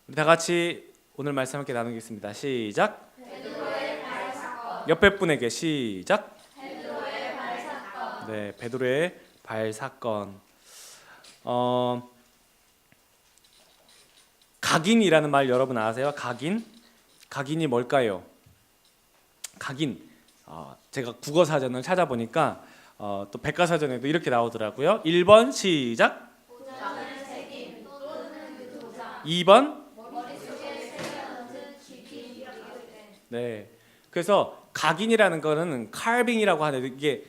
우리 다 같이 오늘 말씀 함께 나누겠습니다. 시작. 옆에 분에게 시작. 네, 베드로의 발 사건. 각인이라는 말 여러분 아세요? 각인? 각인이 뭘까요? 각인. 제가 국어 사전을 찾아보니까 또 백과사전에도 이렇게 나오더라고요. 1번 시작. 2번. 네. 그래서 각인이라는 거는 칼빙이라고 하는데 이게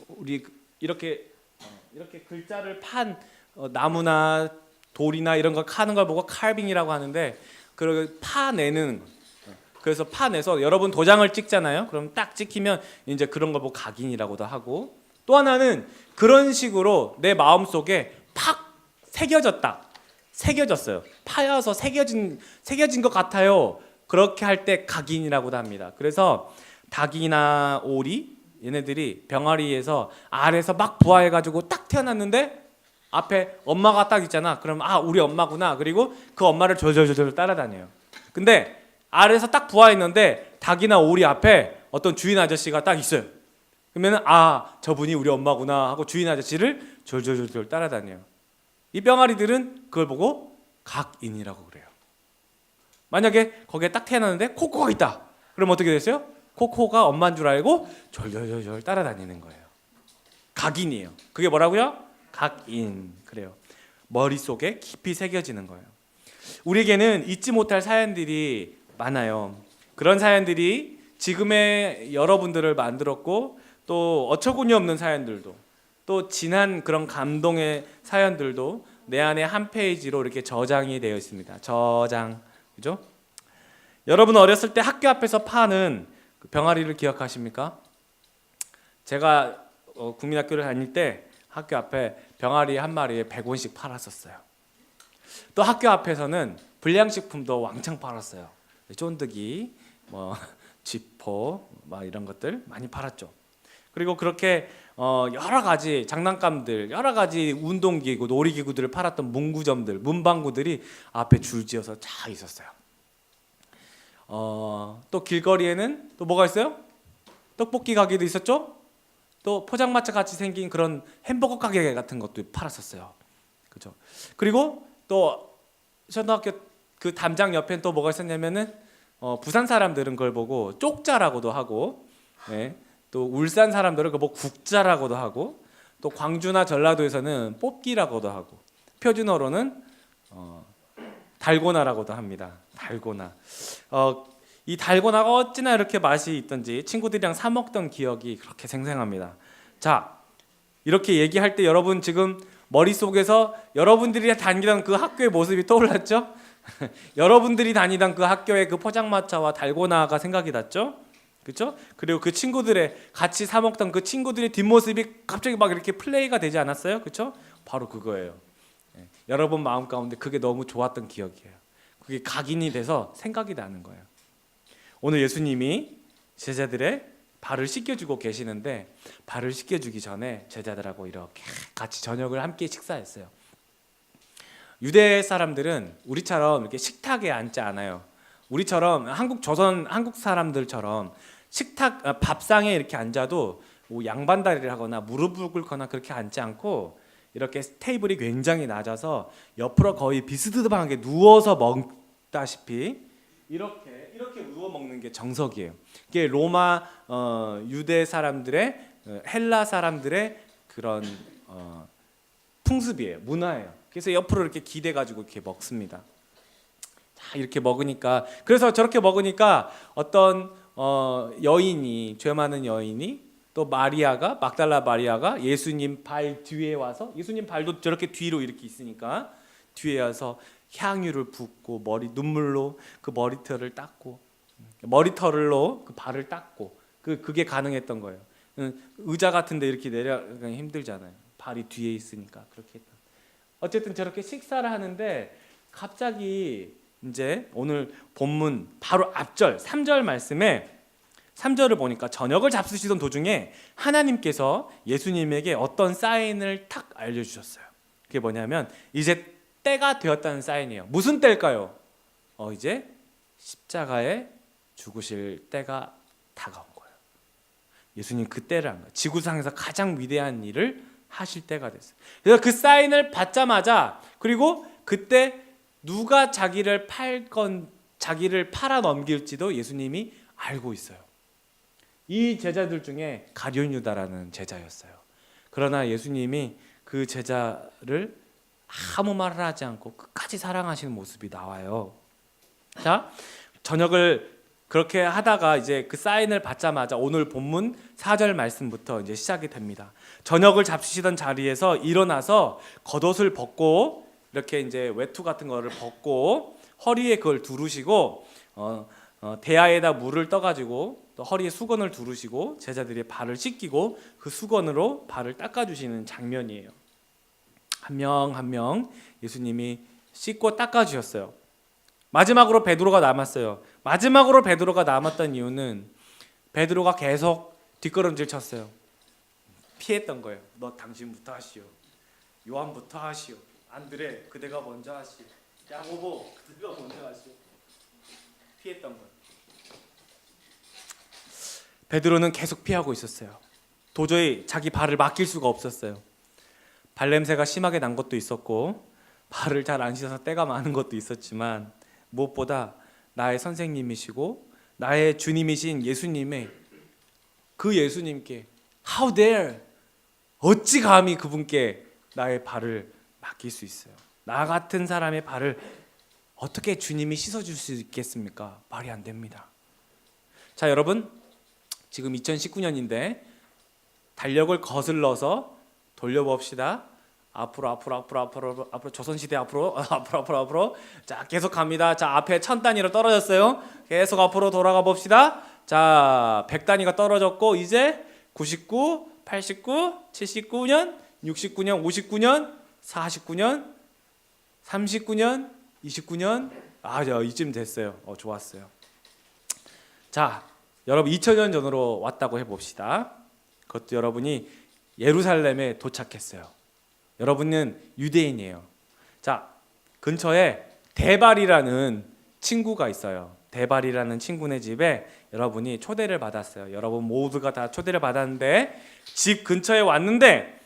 우리 이렇게 글자를 판 나무나 돌이나 이런 거 카는 걸 보고 칼빙이라고 하는데 그 파내는 그래서 파내서 여러분 도장을 찍잖아요. 그럼 딱 찍히면 이제 그런 걸 보고 각인이라고도 하고 또 하나는 그런 식으로 내 마음속에 팍 새겨졌어요. 파여서 새겨진 것 같아요. 그렇게 할 때 각인이라고도 합니다. 그래서 닭이나 오리 얘네들이 병아리에서 알에서 막 부화해가지고 딱 태어났는데 앞에 엄마가 딱 있잖아. 그럼 우리 엄마구나. 그리고 그 엄마를 졸졸졸 따라다녀요. 근데 알에서 딱 부화했는데 닭이나 오리 앞에 어떤 주인 아저씨가 딱 있어요. 그러면은 저분이 우리 엄마구나 하고 주인 아저씨를 졸졸졸 따라다녀요. 이 병아리들은 그걸 보고 각인이라고 그래요. 만약에 거기에 딱 태어났는데 코코가 있다. 그럼 어떻게 됐어요? 코코가 엄마인 줄 알고 졸졸졸 따라다니는 거예요. 각인이에요. 그게 뭐라고요? 각인. 그래요. 머릿속에 깊이 새겨지는 거예요. 우리에게는 잊지 못할 사연들이 많아요. 그런 사연들이 지금의 여러분들을 만들었고 또 어처구니 없는 사연들도 또 지난 그런 감동의 사연들도 내 안에 한 페이지로 이렇게 저장이 되어 있습니다. 저장. 그죠? 여러분 어렸을 때 학교 앞에서 파는 그 병아리를 기억하십니까? 제가 국민학교를 다닐 때 학교 앞에 병아리 한 마리에 100원씩 팔았었어요. 또 학교 앞에서는 불량식품도 왕창 팔았어요. 쫀득이, 쥐포, 이런 것들 많이 팔았죠. 그리고 그렇게 여러 가지 장난감들, 여러 가지 운동기구, 놀이기구들을 팔았던 문구점들, 문방구들이 앞에 줄지어서 쫙 있었어요. 또 길거리에는 또 뭐가 있어요? 떡볶이 가게도 있었죠? 또 포장마차 같이 생긴 그런 햄버거 가게 같은 것도 팔았었어요. 그죠? 그리고 또 초등학교 그 담장 옆엔 또 뭐가 있었냐면은 부산 사람들은 그걸 보고 쪽자라고도 하고, 네. 또 울산 사람들은 그걸 보고 국자라고도 하고, 또 광주나 전라도에서는 뽑기라고도 하고, 표준어로는 달고나라고도 합니다. 달고나. 이 달고나가 어찌나 이렇게 맛이 있던지 친구들이랑 사 먹던 기억이 그렇게 생생합니다. 자, 이렇게 얘기할 때 여러분 지금 머릿속에서 여러분들이 다니던 그 학교의 모습이 떠올랐죠? 여러분들이 다니던 그 학교의 그 포장마차와 달고나가 생각이 났죠? 그렇죠? 그리고 그 친구들의 같이 사 먹던 그 친구들의 뒷모습이 갑자기 막 이렇게 플레이가 되지 않았어요? 그렇죠? 바로 그거예요. 여러분 마음 가운데 그게 너무 좋았던 기억이에요. 그게 각인이 돼서 생각이 나는 거예요. 오늘 예수님이 제자들의 발을 씻겨주고 계시는데 발을 씻겨주기 전에 제자들하고 이렇게 같이 저녁을 함께 식사했어요. 유대 사람들은 우리처럼 이렇게 식탁에 앉지 않아요. 우리처럼 한국 사람들처럼 식탁 밥상에 이렇게 앉아도 양반다리를 하거나 무릎을 꿇거나 그렇게 앉지 않고 이렇게 테이블이 굉장히 낮아서 옆으로 거의 비스듬하게 누워서 먹다시피 이렇게 누워 먹는 게 정석이에요. 이게 로마 유대 사람들의 헬라 사람들의 그런 풍습이에요. 문화예요. 그래서 옆으로 이렇게 기대 가지고 이렇게 먹습니다. 자, 이렇게 먹으니까 그래서 저렇게 먹으니까 어떤 여인이 죄 많은 여인이 또 막달라 마리아가 예수님 발 뒤에 와서 예수님 발도 저렇게 뒤로 이렇게 있으니까 뒤에 와서 향유를 붓고 눈물로 그 머리털을 닦고 머리털로 그 발을 닦고 그게 가능했던 거예요. 의자 같은데 이렇게 내려가기 힘들잖아요. 발이 뒤에 있으니까 그렇게 했다. 어쨌든 저렇게 식사를 하는데 갑자기 이제 오늘 본문 바로 앞절 3절 말씀에 3절을 보니까 저녁을 잡수시던 도중에 하나님께서 예수님에게 어떤 사인을 탁 알려주셨어요. 그게 뭐냐면 이제 때가 되었다는 사인이에요. 무슨 때일까요? 이제 십자가에 죽으실 때가 다가온 거예요. 예수님 그 때를 한 거예요. 지구상에서 가장 위대한 일을 하실 때가 됐어요. 그래서 그 사인을 받자마자, 그리고 그때 누가 자기를 팔아 넘길지도 예수님이 알고 있어요. 이 제자들 중에 가룟 유다라는 제자였어요. 그러나 예수님이 그 제자를 아무 말을 하지 않고 끝까지 사랑하시는 모습이 나와요. 자, 저녁을 그렇게 하다가 이제 그 사인을 받자마자 오늘 본문 4절 말씀부터 이제 시작이 됩니다. 저녁을 잡수시던 자리에서 일어나서 겉옷을 벗고, 이렇게 이제 외투 같은 거를 벗고 허리에 그걸 두르시고 대야에다 물을 떠가지고 또 허리에 수건을 두르시고 제자들이 발을 씻기고 그 수건으로 발을 닦아주시는 장면이에요. 한 명 한 명 예수님이 씻고 닦아주셨어요. 마지막으로 베드로가 남았어요. 마지막으로 베드로가 남았던 이유는 베드로가 계속 뒷걸음질 쳤어요. 피했던 거예요. 너 당신부터 하시오. 요한부터 하시오. 안드레 그대가 먼저 하시오. 야고보 그대가 먼저 하시오. 피했던 거예요. 베드로는 계속 피하고 있었어요. 도저히 자기 발을 맡길 수가 없었어요. 발냄새가 심하게 난 것도 있었고 발을 잘 안 씻어서 때가 많은 것도 있었지만 무엇보다 나의 선생님이시고 나의 주님이신 예수님의 그 예수님께 How dare, 어찌 감히 그분께 나의 발을 맡길 수 있어요. 나 같은 사람의 발을 어떻게 주님이 씻어줄 수 있겠습니까? 말이 안 됩니다. 자, 여러분, 지금 2019년인데 달력을 거슬러서 돌려봅시다. 앞으로 조선시대 앞으로 자, 계속 갑니다. 자, 앞에 1000단위로 떨어졌어요. 계속 앞으로 돌아가 봅시다. 자, 100단위가 떨어졌고 이제 99, 89, 79년, 69년, 59년, 49년, 39년, 29년. 이쯤 됐어요. 좋았어요. 자, 여러분 2000년 전으로 왔다고 해봅시다. 그것도 여러분이 예루살렘에 도착했어요. 여러분은 유대인이에요. 자, 근처에 대발이라는 친구가 있어요. 대발이라는 친구네 집에 여러분이 초대를 받았어요. 여러분 모두가 다 초대를 받았는데 집 근처에 왔는데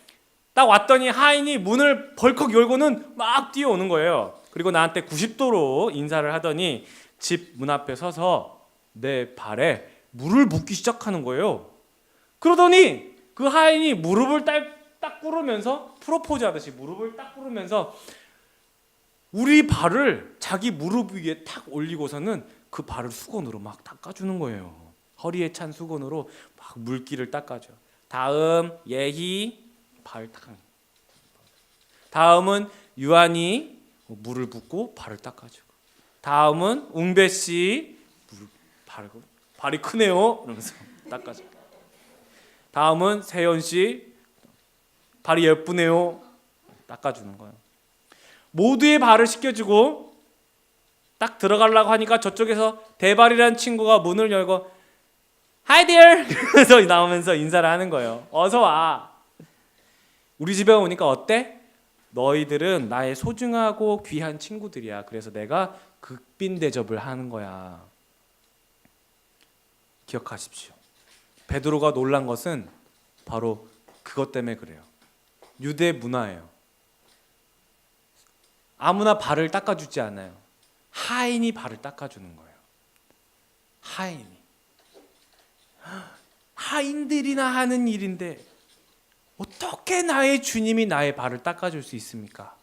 딱 왔더니 하인이 문을 벌컥 열고는 막 뛰어오는 거예요. 그리고 나한테 90도로 인사를 하더니 집 문 앞에 서서 내 발에 물을 붓기 시작하는 거예요. 그러더니 그 하인이 무릎을 딱 꿇으면서 프로포즈 하듯이 무릎을 딱 꿇으면서 우리 발을 자기 무릎 위에 탁 올리고서는 그 발을 수건으로 막 닦아주는 거예요. 허리에 찬 수건으로 막 물기를 닦아줘. 다음 예희 발 닦아. 다음은 유한이 물을 붓고 발을 닦아주고. 다음은 웅배 씨 발이 크네요. 이러면서 닦아줘. 다음은 세연 씨 발이 예쁘네요. 닦아주는 거예요. 모두의 발을 씻겨주고 딱 들어가려고 하니까 저쪽에서 대발이라는 친구가 문을 열고 Hi there! 그래서 나오면서 인사를 하는 거예요. 어서 와. 우리 집에 오니까 어때? 너희들은 나의 소중하고 귀한 친구들이야. 그래서 내가 극빈 대접을 하는 거야. 기억하십시오. 베드로가 놀란 것은 바로 그것 때문에 그래요. 유대 문화예요. 아무나 발을 닦아주지 않아요. 하인이 발을 닦아주는 거예요. 하인들이나 하는 일인데 어떻게 나의 주님이 나의 발을 닦아줄 수 있습니까?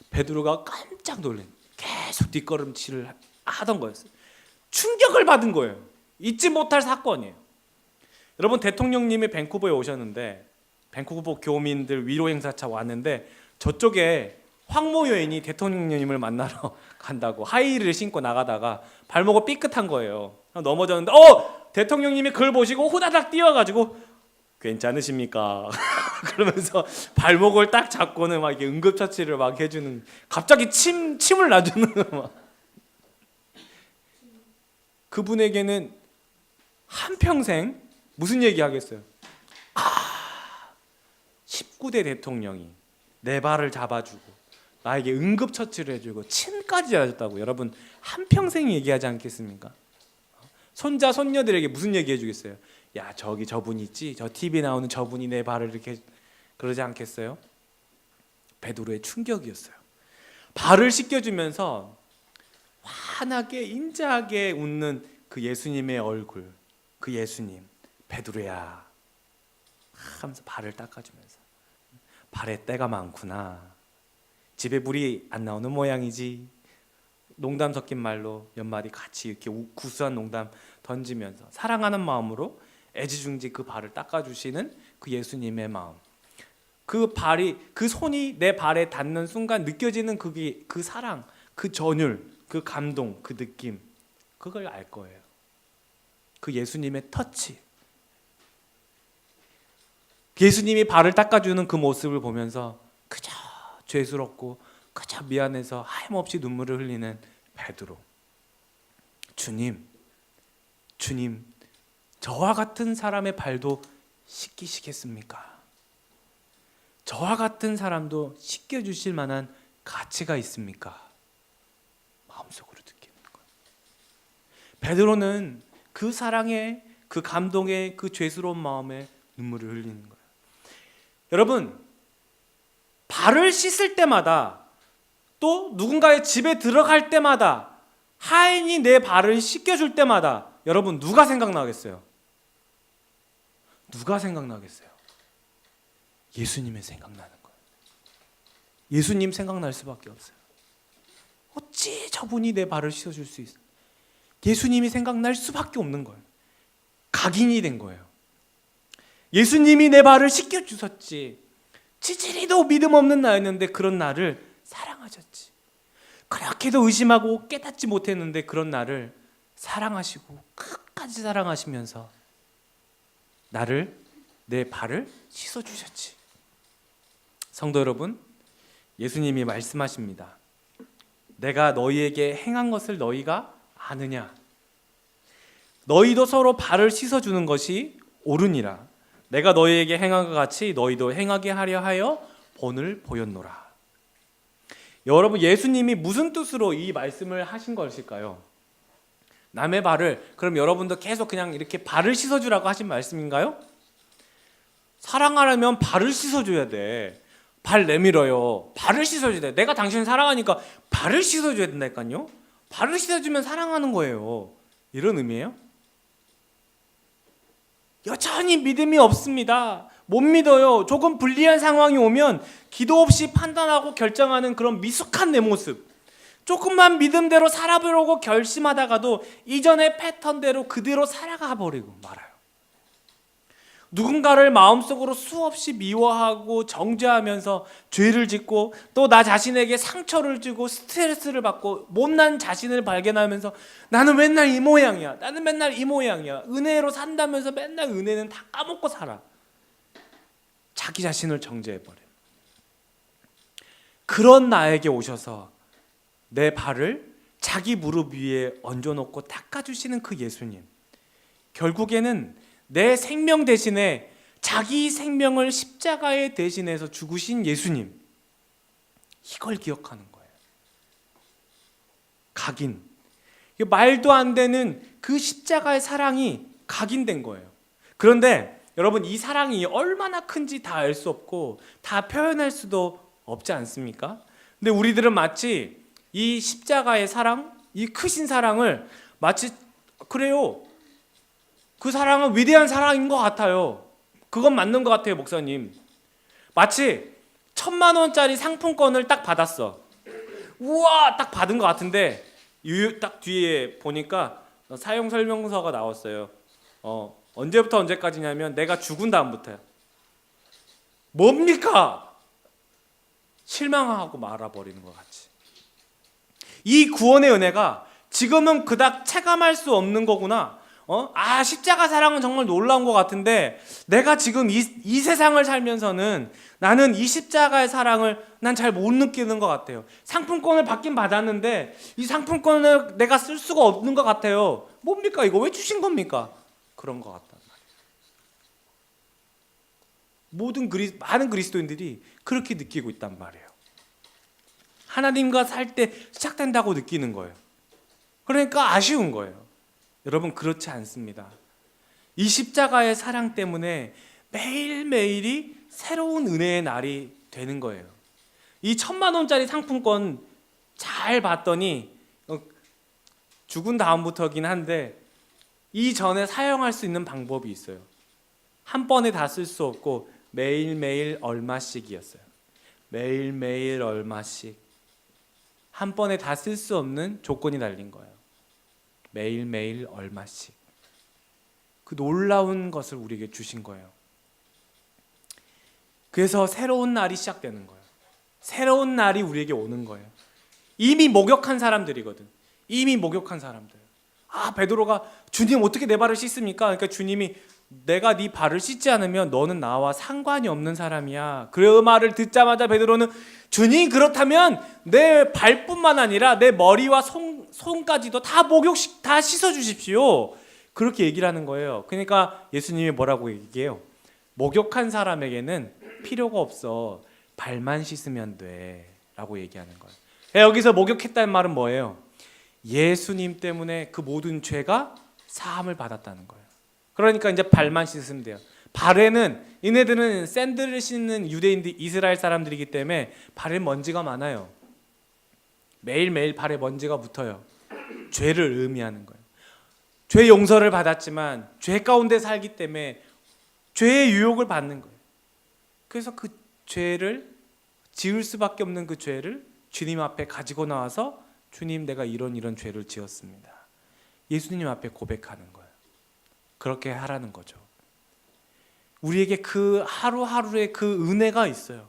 베드로가 깜짝 놀란, 계속 뒷걸음질을 하던 거였어요. 충격을 받은 거예요. 잊지 못할 사건이에요. 여러분, 대통령님이 밴쿠버에 오셨는데 밴쿠버 교민들 위로 행사차 왔는데 저쪽에 황모 여인이 대통령님을 만나러 간다고 하이힐을 신고 나가다가 발목을 삐끗한 거예요. 넘어졌는데 대통령님이 그걸 보시고 후다닥 뛰어가지고 괜찮으십니까? 그러면서 발목을 딱 잡고는 막 이렇게 응급처치를 막 해주는, 갑자기 침을 놔주는 막. 그분에게는 한평생 무슨 얘기 하겠어요? 19대 대통령이 내 발을 잡아주고 나에게 응급처치를 해주고 침까지 해줬다고. 여러분 한평생 얘기하지 않겠습니까? 손자 손녀들에게 무슨 얘기 해주겠어요? 야, 저기 저분 있지? 저 TV 나오는 저분이 내 발을 이렇게, 그러지 않겠어요? 베드로의 충격이었어요. 발을 씻겨주면서 환하게 인자하게 웃는 그 예수님의 얼굴, 그 예수님, 베드로야 하면서 발을 닦아주면서, 발에 때가 많구나, 집에 물이 안 나오는 모양이지. 농담 섞인 말로 몇 마디 같이 이렇게 구수한 농담 던지면서 사랑하는 마음으로 애지중지 그 발을 닦아주시는 그 예수님의 마음, 그 발이, 그 손이 내 발에 닿는 순간 느껴지는 그게, 그 사랑, 그 전율, 그 감동, 그 느낌, 그걸 알 거예요. 그 예수님의 터치, 예수님이 발을 닦아주는 그 모습을 보면서 그저 죄스럽고 그저 미안해서 하염없이 눈물을 흘리는 베드로. 주님, 저와 같은 사람의 발도 씻기시겠습니까? 저와 같은 사람도 씻겨주실 만한 가치가 있습니까? 마음속으로 느끼는 거예요. 베드로는 그 사랑에, 그 감동에, 그 죄스러운 마음에 눈물을 흘리는 거예요. 여러분, 발을 씻을 때마다, 또 누군가의 집에 들어갈 때마다, 하인이 내 발을 씻겨줄 때마다 여러분 누가 생각나겠어요? 누가 생각나겠어요? 예수님의 생각나는 거예요. 예수님 생각날 수밖에 없어요. 어찌 저분이 내 발을 씻어줄 수 있어? 예수님이 생각날 수밖에 없는 거예요. 각인이 된 거예요. 예수님이 내 발을 씻겨주셨지. 지지리도 믿음 없는 나였는데 그런 나를 사랑하셨지. 그렇게도 의심하고 깨닫지 못했는데 그런 나를 사랑하시고 끝까지 사랑하시면서 나를, 내 발을 씻어주셨지. 성도 여러분, 예수님이 말씀하십니다. 내가 너희에게 행한 것을 너희가 아느냐? 너희도 서로 발을 씻어주는 것이 옳으니라. 내가 너희에게 행한 것 같이 너희도 행하게 하려 하여 본을 보였노라. 여러분, 예수님이 무슨 뜻으로 이 말씀을 하신 것일까요? 남의 발을, 그럼 여러분도 계속 그냥 이렇게 발을 씻어주라고 하신 말씀인가요? 사랑하려면 발을 씻어줘야 돼. 발 내밀어요. 발을 씻어줘야 돼. 내가 당신을 사랑하니까 발을 씻어줘야 된다니까요. 발을 씻어주면 사랑하는 거예요. 이런 의미예요? 여전히 믿음이 없습니다. 못 믿어요. 조금 불리한 상황이 오면 기도 없이 판단하고 결정하는 그런 미숙한 내 모습. 조금만 믿음대로 살아보려고 결심하다가도 이전의 패턴대로 그대로 살아가 버리고 말아요. 누군가를 마음속으로 수없이 미워하고 정죄하면서 죄를 짓고 또 나 자신에게 상처를 주고 스트레스를 받고 못난 자신을 발견하면서 나는 맨날 이 모양이야. 나는 맨날 이 모양이야. 은혜로 산다면서 맨날 은혜는 다 까먹고 살아. 자기 자신을 정죄해버려. 그런 나에게 오셔서 내 발을 자기 무릎 위에 얹어놓고 닦아주시는 그 예수님. 결국에는 내 생명 대신에 자기 생명을 십자가에 대신해서 죽으신 예수님. 이걸 기억하는 거예요. 각인. 말도 안 되는 그 십자가의 사랑이 각인된 거예요. 그런데 여러분, 이 사랑이 얼마나 큰지 다 알 수 없고 다 표현할 수도 없지 않습니까? 근데 우리들은 마치 이 십자가의 사랑, 이 크신 사랑을 마치, 그래요, 그 사랑은 위대한 사랑인 것 같아요. 그건 맞는 것 같아요, 목사님. 마치 1,000만 원짜리 상품권을 딱 받았어. 우와, 딱 받은 것 같은데 딱 뒤에 보니까 사용 설명서가 나왔어요. 언제부터 언제까지냐면 내가 죽은 다음부터야. 뭡니까? 실망하고 말아버리는 것 같이. 이 구원의 은혜가 지금은 그닥 체감할 수 없는 거구나. 십자가 사랑은 정말 놀라운 것 같은데 내가 지금 이 세상을 살면서는 나는 이 십자가의 사랑을 난 잘 못 느끼는 것 같아요. 상품권을 받긴 받았는데 이 상품권을 내가 쓸 수가 없는 것 같아요. 뭡니까 이거? 왜 주신 겁니까? 그런 것 같단 말이에요. 많은 그리스도인들이 그렇게 느끼고 있단 말이에요. 하나님과 살 때 시작된다고 느끼는 거예요. 그러니까 아쉬운 거예요. 여러분, 그렇지 않습니다. 이 십자가의 사랑 때문에 매일매일이 새로운 은혜의 날이 되는 거예요. 이 1,000만 원짜리 상품권 잘 봤더니 죽은 다음부터긴 한데 이전에 사용할 수 있는 방법이 있어요. 한 번에 다 쓸 수 없고 매일매일 얼마씩이었어요. 매일매일 얼마씩. 한 번에 다 쓸 수 없는 조건이 달린 거예요. 매일매일 얼마씩. 그 놀라운 것을 우리에게 주신 거예요. 그래서 새로운 날이 시작되는 거예요. 새로운 날이 우리에게 오는 거예요. 이미 목욕한 사람들이거든. 이미 목욕한 사람들. 베드로가 주님 어떻게 내 발을 씻습니까? 그러니까 주님이 내가 네 발을 씻지 않으면 너는 나와 상관이 없는 사람이야. 그 말을 듣자마자 베드로는 주님, 그렇다면 내 발뿐만 아니라 내 머리와 손까지도 다 씻어 주십시오. 그렇게 얘기를 하는 거예요. 그러니까 예수님이 뭐라고 얘기해요? 목욕한 사람에게는 필요가 없어. 발만 씻으면 돼. 라고 얘기하는 거예요. 여기서 목욕했다는 말은 뭐예요? 예수님 때문에 그 모든 죄가 사함을 받았다는 거예요. 그러니까 이제 발만 씻으면 돼요. 발에는, 얘네들은 샌들을 신는 유대인들, 이스라엘 사람들이기 때문에 발에 먼지가 많아요. 매일매일 발에 먼지가 붙어요. 죄를 의미하는 거예요. 죄 용서를 받았지만 죄 가운데 살기 때문에 죄의 유혹을 받는 거예요. 그래서 그 죄를 지을 수밖에 없는 그 죄를 주님 앞에 가지고 나와서 주님, 내가 이런 죄를 지었습니다. 예수님 앞에 고백하는 거예요. 그렇게 하라는 거죠. 우리에게 그 하루하루의 그 은혜가 있어요.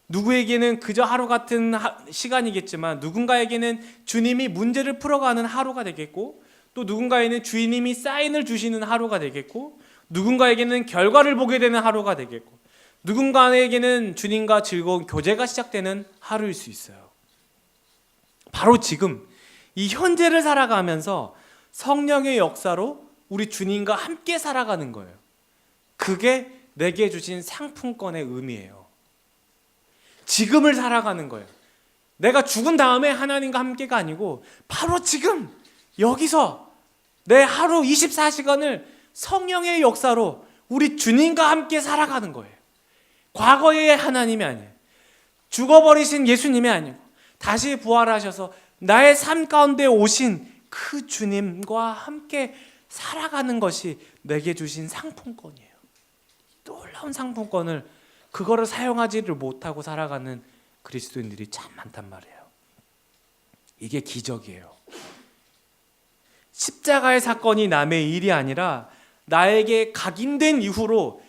누구에게는 그저 하루 같은 시간이겠지만 누군가에게는 주님이 문제를 풀어가는 하루가 되겠고, 또 누군가에는 주님이 사인을 주시는 하루가 되겠고, 누군가에게는 결과를 보게 되는 하루가 되겠고, 누군가에게는 주님과 즐거운 교제가 시작되는 하루일 수 있어요. 바로 지금 이 현재를 살아가면서 성령의 역사로 우리 주님과 함께 살아가는 거예요. 그게 내게 주신 상품권의 의미예요. 지금을 살아가는 거예요. 내가 죽은 다음에 하나님과 함께가 아니고 바로 지금 여기서 내 하루 24시간을 성령의 역사로 우리 주님과 함께 살아가는 거예요. 과거의 하나님이 아니에요. 죽어버리신 예수님이 아니고 다시 부활하셔서 나의 삶 가운데 오신 그 주님과 함께 살아가는 것이 내게 주신 상품권이에요. 놀라운 상품권을, 그거를 사용하지를 못하고 살아가는 그리스도인들이 참 많단 말이에요. 이게 기적이에요. 십자가의 사건이 남의 일이 아니라 나에게 각인된 이후로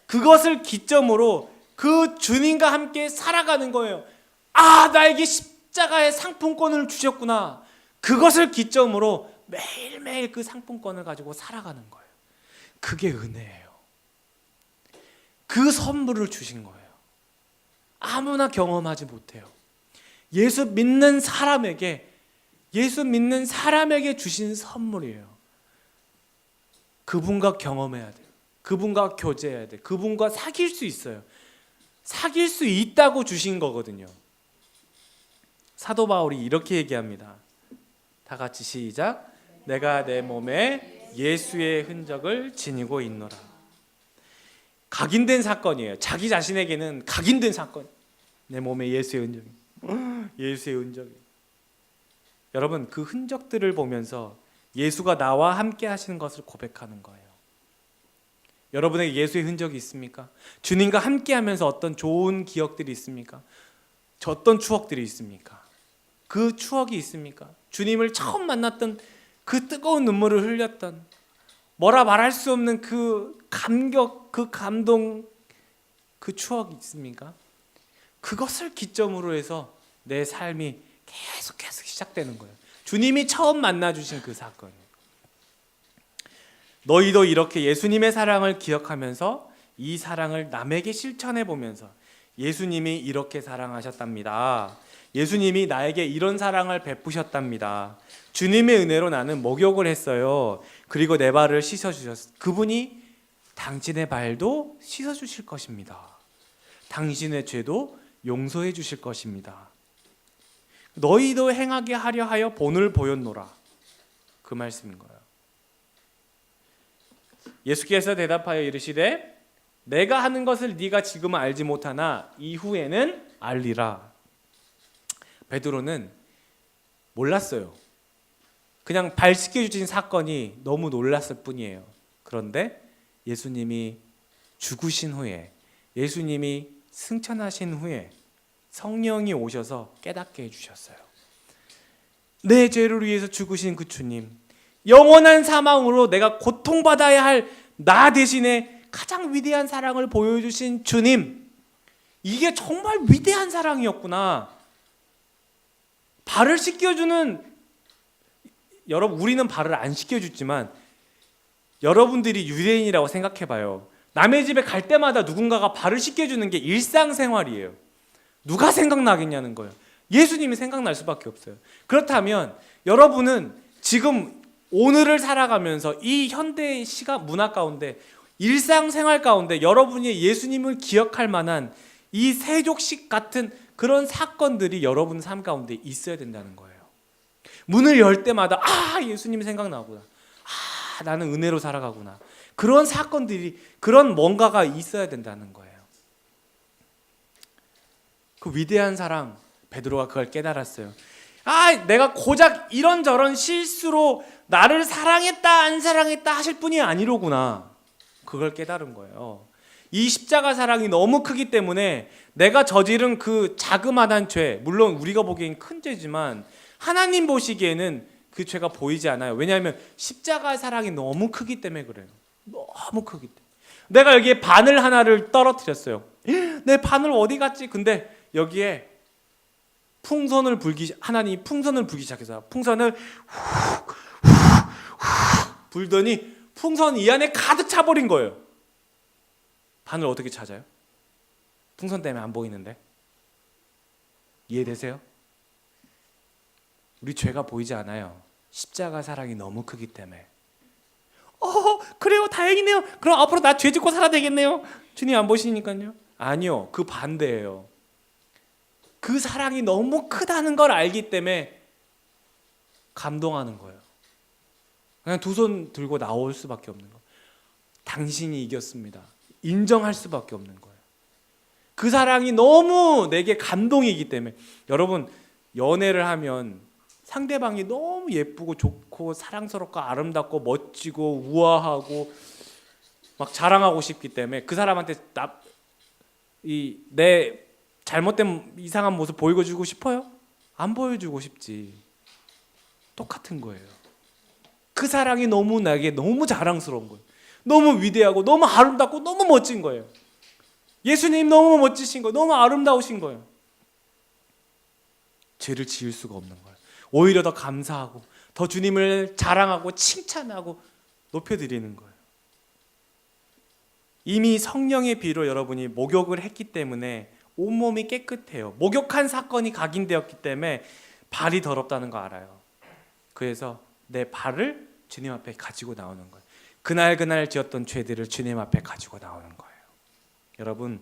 그것을 기점으로 그 주님과 함께 살아가는 거예요. 나에게 십자가의 상품권을 주셨구나. 그것을 기점으로 매일매일 그 상품권을 가지고 살아가는 거예요. 그게 은혜예요. 그 선물을 주신 거예요. 아무나 경험하지 못해요. 예수 믿는 사람에게 주신 선물이에요. 그분과 경험해야 돼요. 그분과 교제해야 돼요. 그분과 사귈 수 있어요. 사귈 수 있다고 주신 거거든요. 사도 바울이 이렇게 얘기합니다. 다 같이 시작. 내가 내 몸에 예수의 흔적을 지니고 있노라. 각인된 사건이에요. 자기 자신에게는 각인된 사건. 내 몸에 예수의 흔적이. 예수의 흔적이. 여러분, 그 흔적들을 보면서 예수가 나와 함께 하시는 것을 고백하는 거예요. 여러분에게 예수의 흔적이 있습니까? 주님과 함께 하면서 어떤 좋은 기억들이 있습니까? 어떤 추억들이 있습니까? 그 추억이 있습니까? 주님을 처음 만났던 그 뜨거운 눈물을 흘렸던, 뭐라 말할 수 없는 그 감격, 그 감동, 그 추억이 있습니까? 그것을 기점으로 해서 내 삶이 계속 시작되는 거예요. 주님이 처음 만나주신 그 사건이에요. 너희도 이렇게 예수님의 사랑을 기억하면서 이 사랑을 남에게 실천해 보면서 예수님이 이렇게 사랑하셨답니다. 예수님이 나에게 이런 사랑을 베푸셨답니다. 주님의 은혜로 나는 목욕을 했어요. 그리고 내 발을 씻어주셨어요. 그분이 당신의 발도 씻어주실 것입니다. 당신의 죄도 용서해 주실 것입니다. 너희도 행하게 하려 하여 본을 보였노라. 그 말씀인 거예요. 예수께서 대답하여 이르시되 내가 하는 것을 네가 지금은 알지 못하나 이후에는 알리라. 베드로는 몰랐어요. 그냥 발 씻겨주신 사건이 너무 놀랐을 뿐이에요. 그런데 예수님이 죽으신 후에, 예수님이 승천하신 후에 성령이 오셔서 깨닫게 해주셨어요. 내 죄를 위해서 죽으신 그 주님, 영원한 사망으로 내가 고통받아야 할 나 대신에 가장 위대한 사랑을 보여주신 주님, 이게 정말 위대한 사랑이었구나. 발을 씻겨주는, 여러분, 우리는 발을 안 씻겨주지만 여러분들이 유대인이라고 생각해봐요. 남의 집에 갈 때마다 누군가가 발을 씻겨주는 게 일상생활이에요. 누가 생각나겠냐는 거예요. 예수님이 생각날 수밖에 없어요. 그렇다면 여러분은 지금 오늘을 살아가면서 이 현대의 시각 문화 가운데, 일상생활 가운데 여러분이 예수님을 기억할 만한 이 세족식 같은 그런 사건들이 여러분 삶 가운데 있어야 된다는 거예요. 문을 열 때마다 예수님이 생각나구나. 나는 은혜로 살아가구나. 그런 사건들이, 그런 뭔가가 있어야 된다는 거예요. 그 위대한 사랑, 베드로가 그걸 깨달았어요. 내가 고작 이런저런 실수로 나를 사랑했다 안 사랑했다 하실 분이 아니로구나. 그걸 깨달은 거예요. 이 십자가 사랑이 너무 크기 때문에 내가 저지른 그 자그마한 죄, 물론 우리가 보기엔 큰 죄지만 하나님 보시기에는 그 죄가 보이지 않아요. 왜냐하면 십자가 사랑이 너무 크기 때문에 그래요. 너무 크기 때문에. 내가 여기에 바늘 하나를 떨어뜨렸어요. 내 바늘 어디 갔지? 근데 여기에 하나님이 풍선을 불기 시작해서 풍선을 훅 불더니 풍선 이 안에 가득 차버린 거예요. 바늘 어떻게 찾아요? 풍선 때문에 안 보이는데. 이해되세요? 우리 죄가 보이지 않아요. 십자가 사랑이 너무 크기 때문에. 그래요, 다행이네요. 그럼 앞으로 나 죄 짓고 살아야 되겠네요. 주님 안 보시니까요. 아니요, 그 반대예요. 그 사랑이 너무 크다는 걸 알기 때문에 감동하는 거예요. 그냥 두 손 들고 나올 수밖에 없는 거예요. 당신이 이겼습니다. 인정할 수밖에 없는 거예요. 그 사랑이 너무 내게 감동이기 때문에. 여러분, 연애를 하면 상대방이 너무 예쁘고 좋고 사랑스럽고 아름답고 멋지고 우아하고 막 자랑하고 싶기 때문에 그 사람한테 내 잘못된 이상한 모습 보여주고 싶어요? 안 보여주고 싶지. 똑같은 거예요. 그 사랑이 너무 나에게 너무 자랑스러운 거예요. 너무 위대하고 너무 아름답고 너무 멋진 거예요. 예수님 너무 멋지신 거예요. 너무 아름다우신 거예요. 죄를 지을 수가 없는 거예요. 오히려 더 감사하고 더 주님을 자랑하고 칭찬하고 높여드리는 거예요. 이미 성령의 비로 여러분이 목욕을 했기 때문에 온몸이 깨끗해요. 목욕한 사건이 각인되었기 때문에 발이 더럽다는 거 알아요. 그래서 내 발을 주님 앞에 가지고 나오는 거예요. 그날 지었던 죄들을 주님 앞에 가지고 나오는 거예요. 여러분,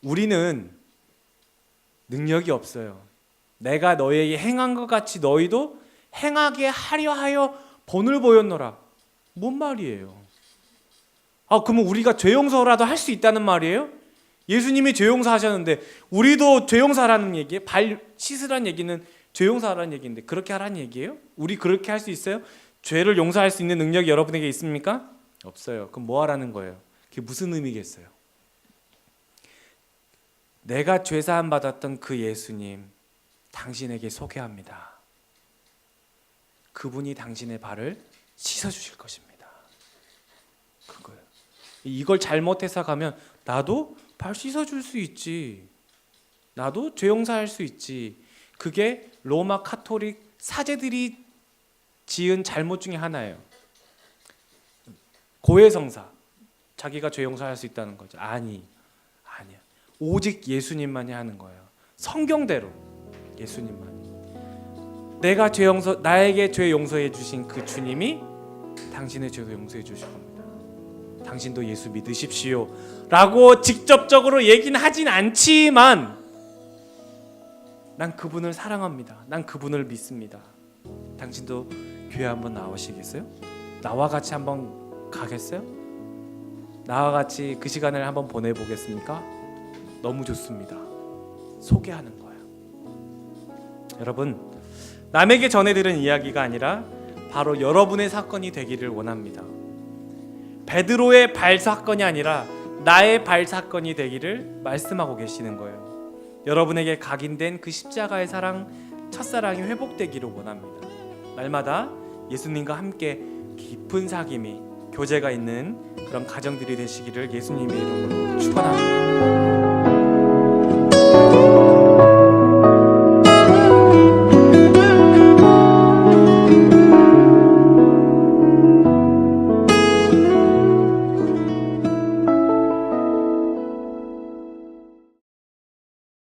우리는 능력이 없어요. 내가 너희에게 행한 것 같이 너희도 행하게 하려 하여 본을 보였노라. 뭔 말이에요? 그러면 우리가 죄 용서라도 할 수 있다는 말이에요? 예수님이 죄 용서하셨는데 우리도 죄 용서하라는 얘기예요? 발 씻으라는 얘기는 죄 용서하라는 얘기인데 그렇게 하라는 얘기예요? 우리 그렇게 할 수 있어요? 죄를 용서할 수 있는 능력이 여러분에게 있습니까? 없어요. 그럼 뭐 하라는 거예요? 그게 무슨 의미겠어요? 내가 죄사함 받았던 그 예수님 당신에게 소개합니다. 그분이 당신의 발을 씻어주실 것입니다. 그거예요. 이걸 잘못 해석하면 나도 발 씻어줄 수 있지. 나도 죄 용서할 수 있지. 그게 로마 카톨릭 사제들이 지은 잘못 중에 하나예요. 고해성사. 자기가 죄 용서할 수 있다는 거죠. 아니야. 오직 예수님만이 하는 거예요. 성경대로 예수님만이. 나에게 죄 용서해 주신 그 주님이 당신의 죄도 용서해 주실 겁니다. 당신도 예수 믿으십시오. 라고 직접적으로 얘기는 하진 않지만 난 그분을 사랑합니다. 난 그분을 믿습니다. 당신도 교회 한번 나오시겠어요? 나와 같이 한번 가겠어요? 나와 같이 그 시간을 한번 보내보겠습니까? 너무 좋습니다. 소개하는 거예요. 여러분, 남에게 전해들은 이야기가 아니라 바로 여러분의 사건이 되기를 원합니다. 베드로의 발 사건이 아니라 나의 발 사건이 되기를 말씀하고 계시는 거예요. 여러분에게 각인된 그 십자가의 사랑, 첫사랑이 회복되기를 원합니다. 날마다 예수님과 함께 깊은 사귐이 교제가 있는 그런 가정들이 되시기를 예수님의 이름으로 축원합니다.